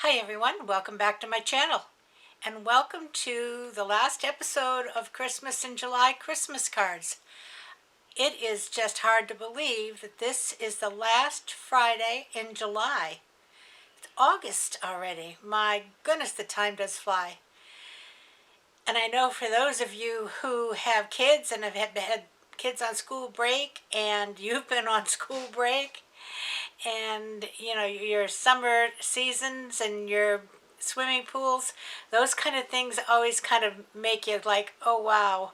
Hi everyone, welcome back to my channel and welcome to the last episode of Christmas in July Christmas cards. It is just hard to believe that this is the last Friday in July. It's August already. My goodness, the time does fly. And I know for those of you who have kids and have had kids on school break and you've been on school break, and your summer seasons and your swimming pools, those kind of things always kind of make you like, oh wow.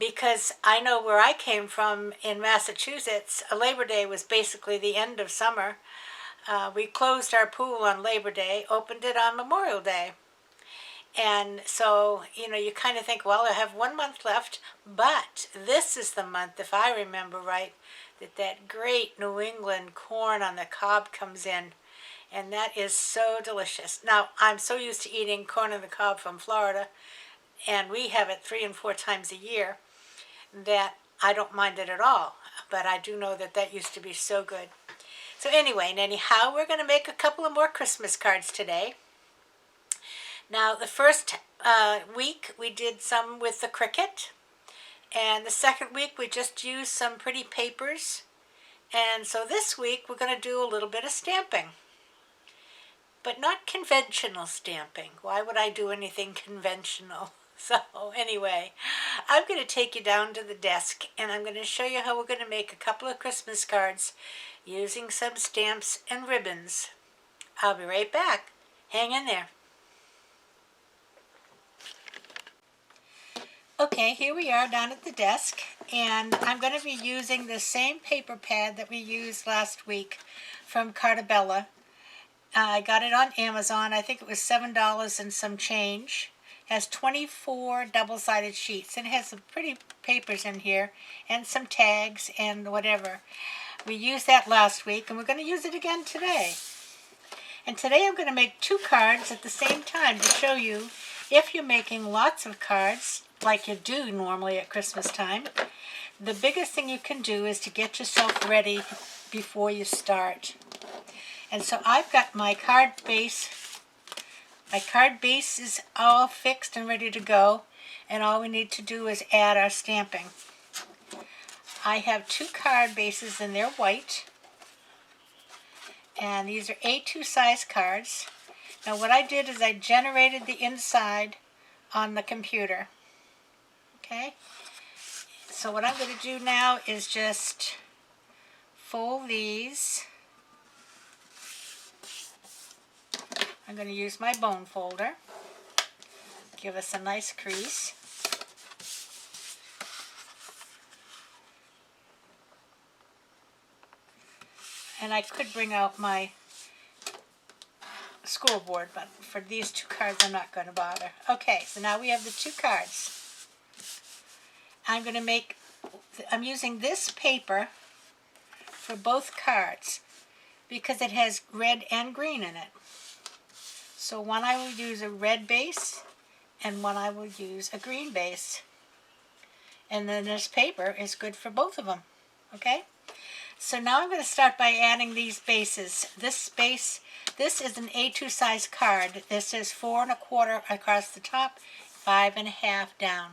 Because I know where I came from in Massachusetts, Labor Day was basically the end of summer. We closed our pool on Labor Day, opened it on Memorial Day. And so, you kind of think, well, I have 1 month left, but this is the month, if I remember right, that great New England corn on the cob comes in. And that is so delicious. Now, I'm so used to eating corn on the cob from Florida, and we have it 3 and 4 times a year, that I don't mind it at all. But I do know that used to be so good. So anyway, and anyhow, we're going to make a couple of more Christmas cards today. Now, the first week we did some with the Cricut, and the second week we just used some pretty papers. And so this week we're going to do a little bit of stamping, but not conventional stamping. Why would I do anything conventional? So anyway, I'm going to take you down to the desk and I'm going to show you how we're going to make a couple of Christmas cards using some stamps and ribbons. I'll be right back. Hang in there. Okay, here we are down at the desk, and I'm going to be using the same paper pad that we used last week from Carta. I got it on Amazon. I think it was $7 and some change. It has 24 double-sided sheets, and it has some pretty papers in here and some tags and whatever. We used that last week, and we're going to use it again today. And today I'm going to make 2 cards at the same time to show you if you're making lots of cards, like you do normally at Christmas time, the biggest thing you can do is to get yourself ready before you start. And so I've got my card base. My card base is all fixed and ready to go, and all we need to do is add our stamping. I have 2 card bases, and they're white. And these are A2 size cards. Now what I did is I generated the inside on the computer. Okay, so what I'm going to do now is just fold these. I'm going to use my bone folder. Give us a nice crease. And I could bring out my school board, but for these 2 cards I'm not going to bother. Okay, so now we have the 2 cards. I'm using this paper for both cards because it has red and green in it. So one I will use a red base and one I will use a green base. And then this paper is good for both of them. Okay? So now I'm going to start by adding these bases. This is an A2 size card. This is 4 1/4 across the top, 5 1/2 down.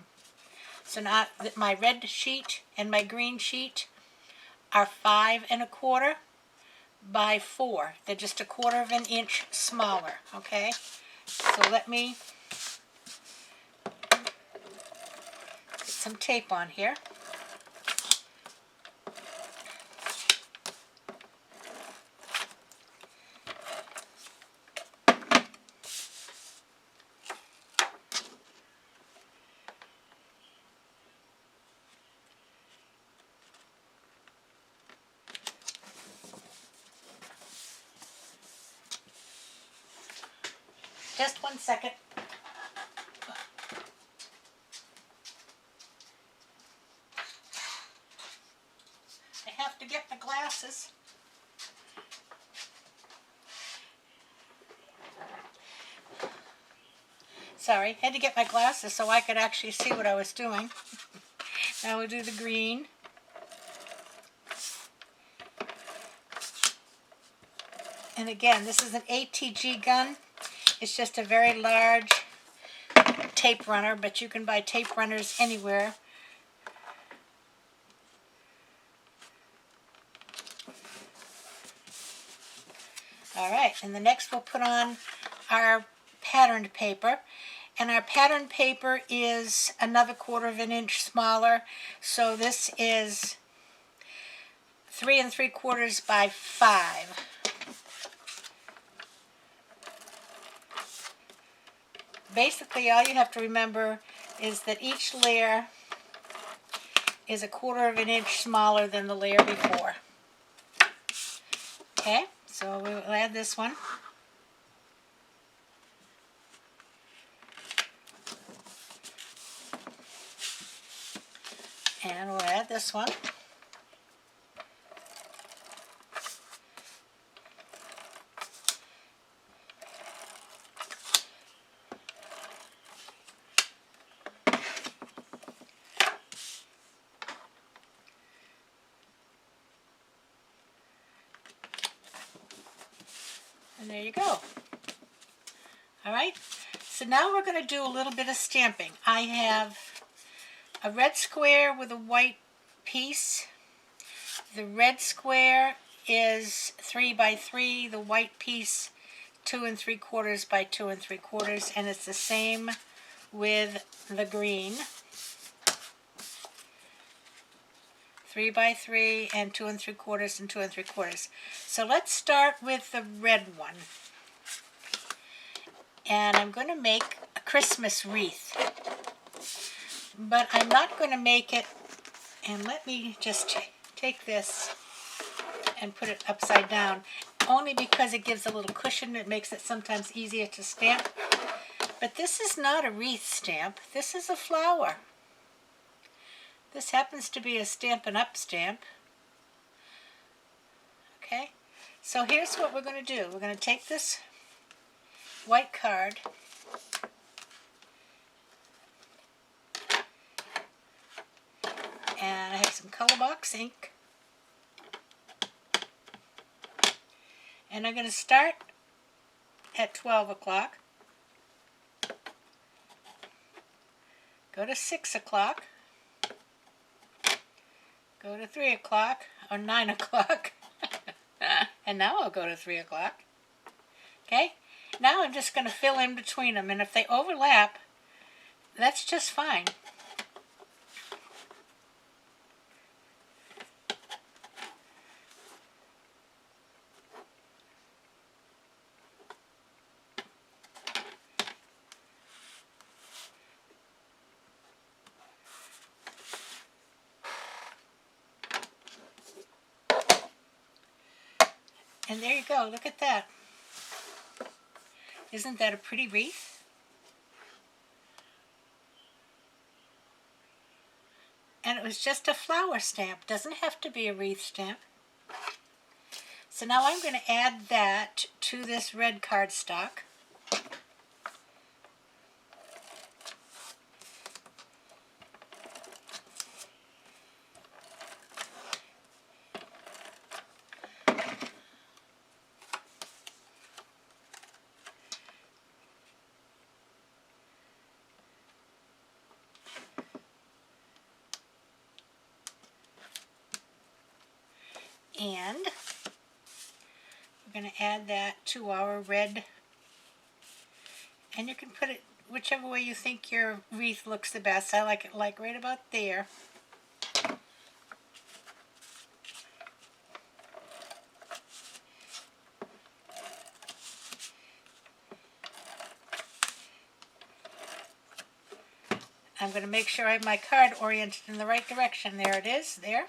So now my red sheet and my green sheet are 5 1/4 by 4. They're just 1/4 of an inch smaller, okay? So let me get some tape on here. Just 1 second. I have to get my glasses. Sorry, had to get my glasses so I could actually see what I was doing. Now we'll do the green. And again, this is an ATG gun. It's just a very large tape runner, but you can buy tape runners anywhere. All right, and the next we'll put on our patterned paper. And our patterned paper is another 1/4 inch smaller. So this is 3 3/4 by 5. Basically, all you have to remember is that each layer is a 1/4 inch smaller than the layer before. Okay, so we will add this one. And we'll add this one. And there you go. All right, so now we're going to do a little bit of stamping. I have a red square with a white piece. The red square is 3 by 3, the white piece 2 3/4 by 2 3/4, and it's the same with the green. 3 by 3 and 2 3/4 and 2 3/4. So let's start with the red one. And I'm going to make a Christmas wreath. But I'm not going to make it, and let me just take this and put it upside down, only because it gives a little cushion. It makes it sometimes easier to stamp. But this is not a wreath stamp. This is a flower. This happens to be a Stampin' Up! Stamp. Okay, so here's what we're going to do. We're going to take this white card and I have some color box ink, and I'm going to start at 12 o'clock, go to 6 o'clock, go to 3 o'clock, or 9 o'clock, and now I'll go to 3 o'clock. Okay, now I'm just going to fill in between them, and if they overlap, that's just fine. And there you go, look at that. Isn't that a pretty wreath? And it was just a flower stamp. Doesn't have to be a wreath stamp. So now I'm going to add that to this red cardstock. And we're going to add that to our red, and you can put it whichever way you think your wreath looks the best. I like it like right about there. I'm going to make sure I have my card oriented in the right direction. There it is, there.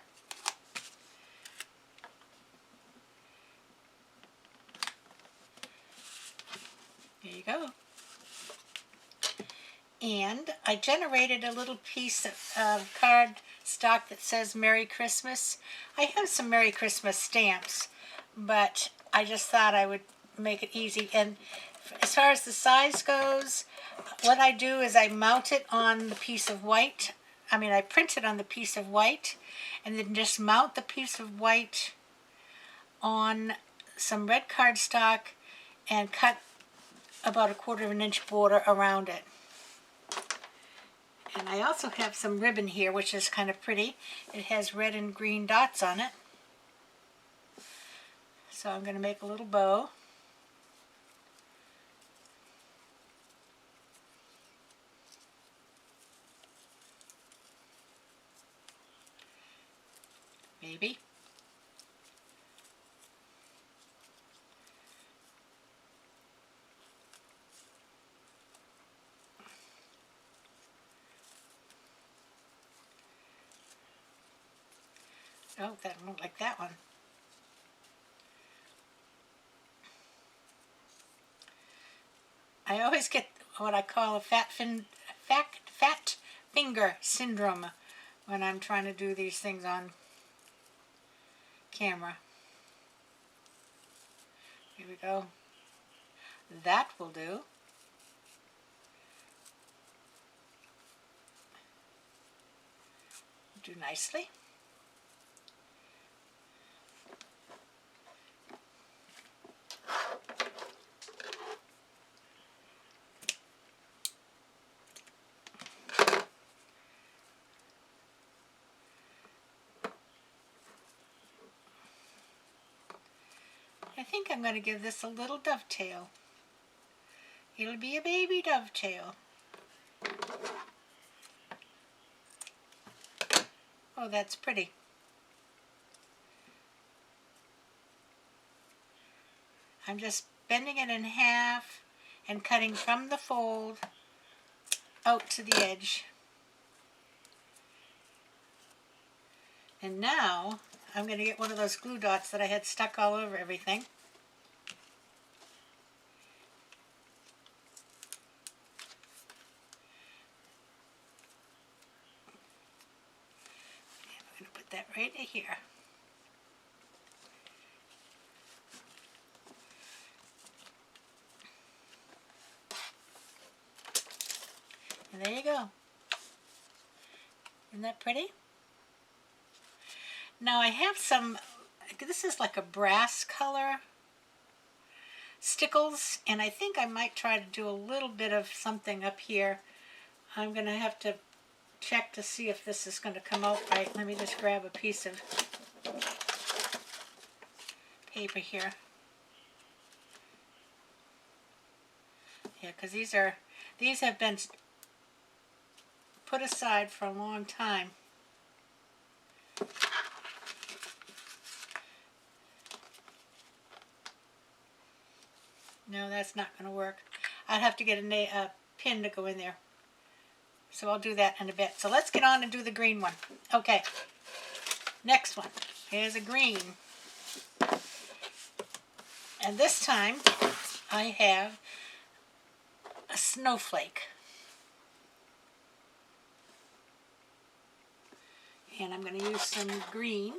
There you go. And I generated a little piece of card stock that says Merry Christmas. I have some Merry Christmas stamps, but I just thought I would make it easy. And as far as the size goes, what I do is I mount it on the piece of white. I print it on the piece of white, and then just mount the piece of white on some red cardstock and cut about 1/4 of an inch border around it. And I also have some ribbon here, which is kind of pretty. It has red and green dots on it. So I'm going to make a little bow. Maybe. Oh, that don't look like that one. I always get what I call a fat finger syndrome when I'm trying to do these things on camera. Here we go. That will do. Do nicely. I think I'm going to give this a little dovetail. It'll be a baby dovetail. Oh, that's pretty. I'm just bending it in half and cutting from the fold out to the edge. And now I'm going to get one of those glue dots that I had stuck all over everything. I'm going to put that right here. And there you go. Isn't that pretty? Now I have some, this is like a brass color stickles, and I think I might try to do a little bit of something up here. I'm going to have to check to see if this is going to come out right. Let me just grab a piece of paper here. Yeah, because these have been put aside for a long time. No, that's not going to work. I'd have to get a pin to go in there. So I'll do that in a bit. So let's get on and do the green one. Okay, next one. Here's a green. And this time I have a snowflake. And I'm going to use some green.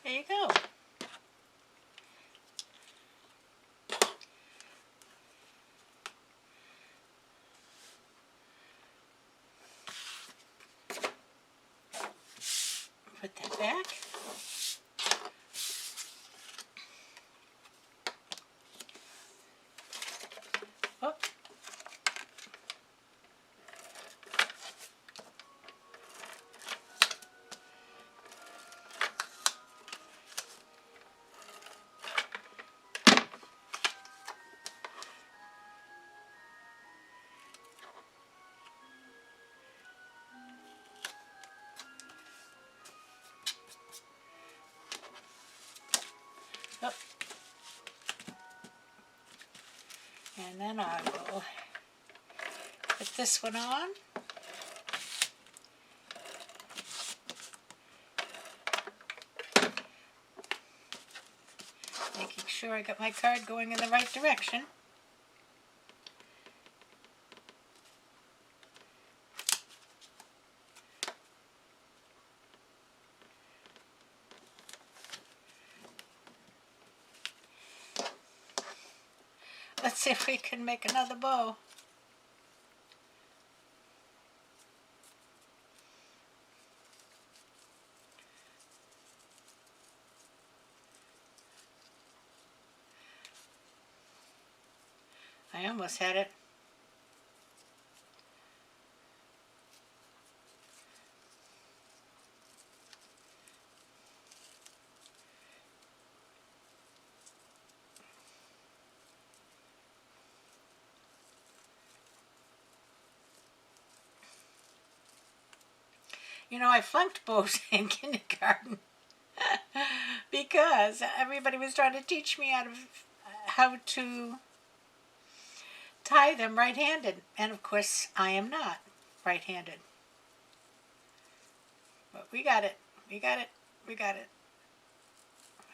There you go. Put that back. Oh. And then I will put this one on. Making sure I got my card going in the right direction. Let's see if we can make another bow. I almost had it. You know, I flunked bows in kindergarten because everybody was trying to teach me how to tie them right-handed. And of course, I am not right-handed. But we got it. We got it. We got it.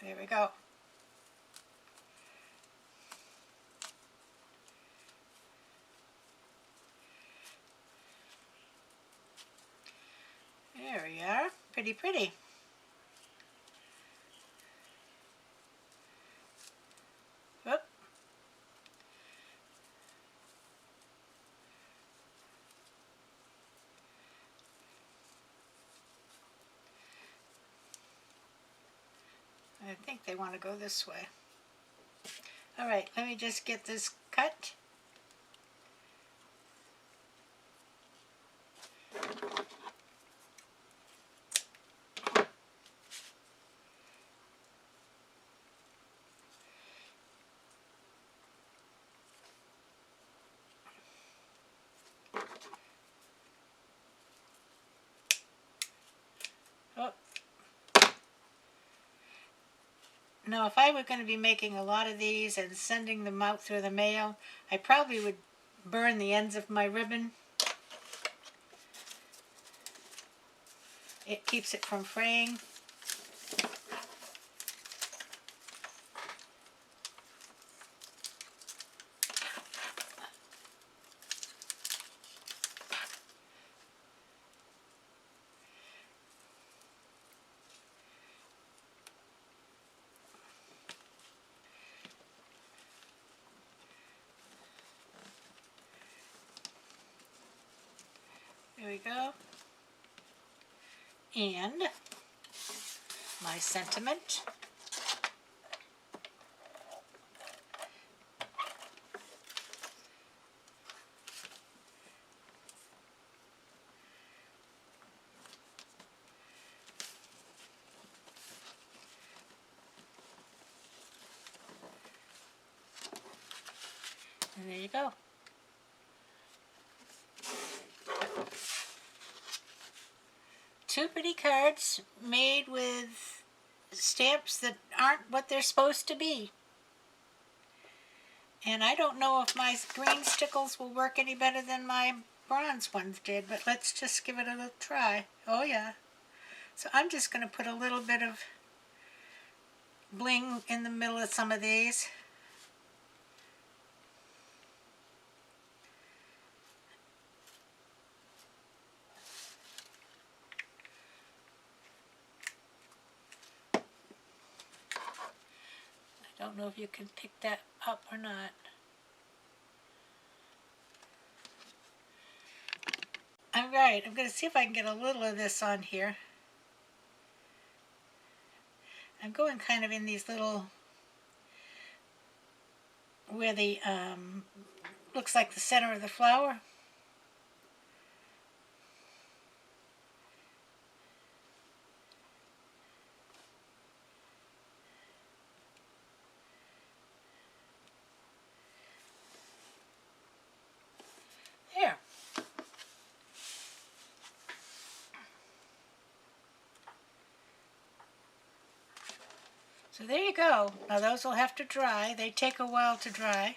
There we go. There we are. Pretty, pretty. Whoop. I think they want to go this way. All right, let me just get this cut. Oh. Now, if I were going to be making a lot of these and sending them out through the mail, I probably would burn the ends of my ribbon. It keeps it from fraying. There we go. And my sentiment. And there you go. Two pretty cards made with stamps that aren't what they're supposed to be. And I don't know if my green stickles will work any better than my bronze ones did, but let's just give it a little try. Oh yeah. So I'm just going to put a little bit of bling in the middle of some of these. I don't know if you can pick that up or not. All right, I'm going to see if I can get a little of this on here. I'm going kind of in these little, where the, looks like the center of the flower. There. So there you go. Now those will have to dry. They take a while to dry.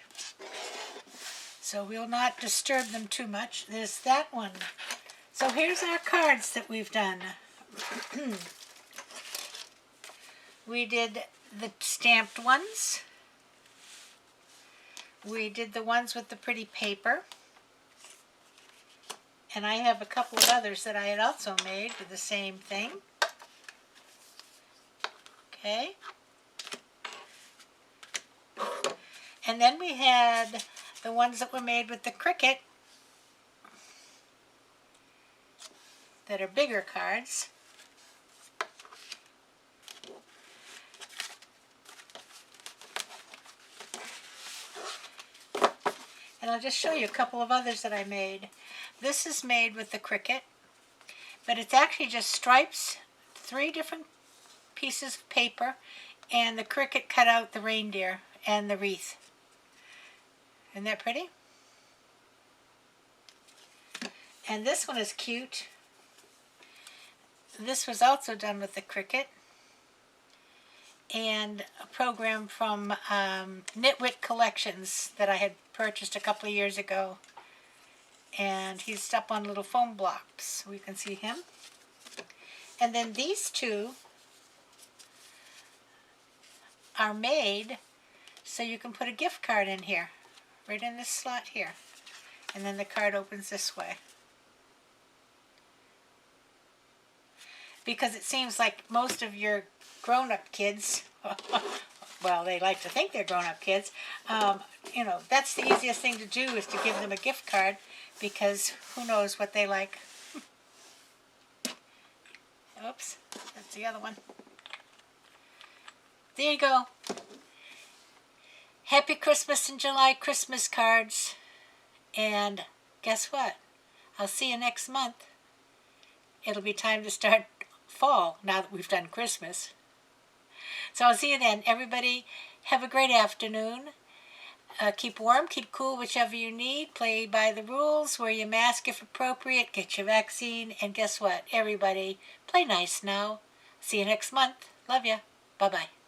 so we'll not disturb them too much. There's that one. So here's our cards that we've done. We did the stamped ones. We did the ones with the pretty paper. And I have a couple of others that I had also made with the same thing. Okay. And then we had the ones that were made with the cricket that are bigger cards. And I'll just show you a couple of others that I made. This is made with the cricket, but it's actually just stripes, 3 different pieces of paper, and the cricket cut out the reindeer and the wreath. Isn't that pretty? And this one is cute. This was also done with the cricket and a program from Knitwit Collections that I had purchased a couple of years ago. And he's up on little foam blocks. We can see him. And then these two are made so you can put a gift card in here, right in this slot here. And then the card opens this way. Because it seems like most of your grown-up kids, well, they like to think they're grown-up kids, you know, that's the easiest thing to do is to give them a gift card, because who knows what they like. Oops, that's the other one. There you go. Happy Christmas in July Christmas cards. And guess what? I'll see you next month. It'll be time to start fall now that we've done Christmas. So I'll see you then. Everybody have a great afternoon. Keep warm, keep cool, whichever you need. Play by the rules. Wear your mask if appropriate. Get your vaccine. And guess what? Everybody, play nice now. See you next month. Love ya. Bye-bye.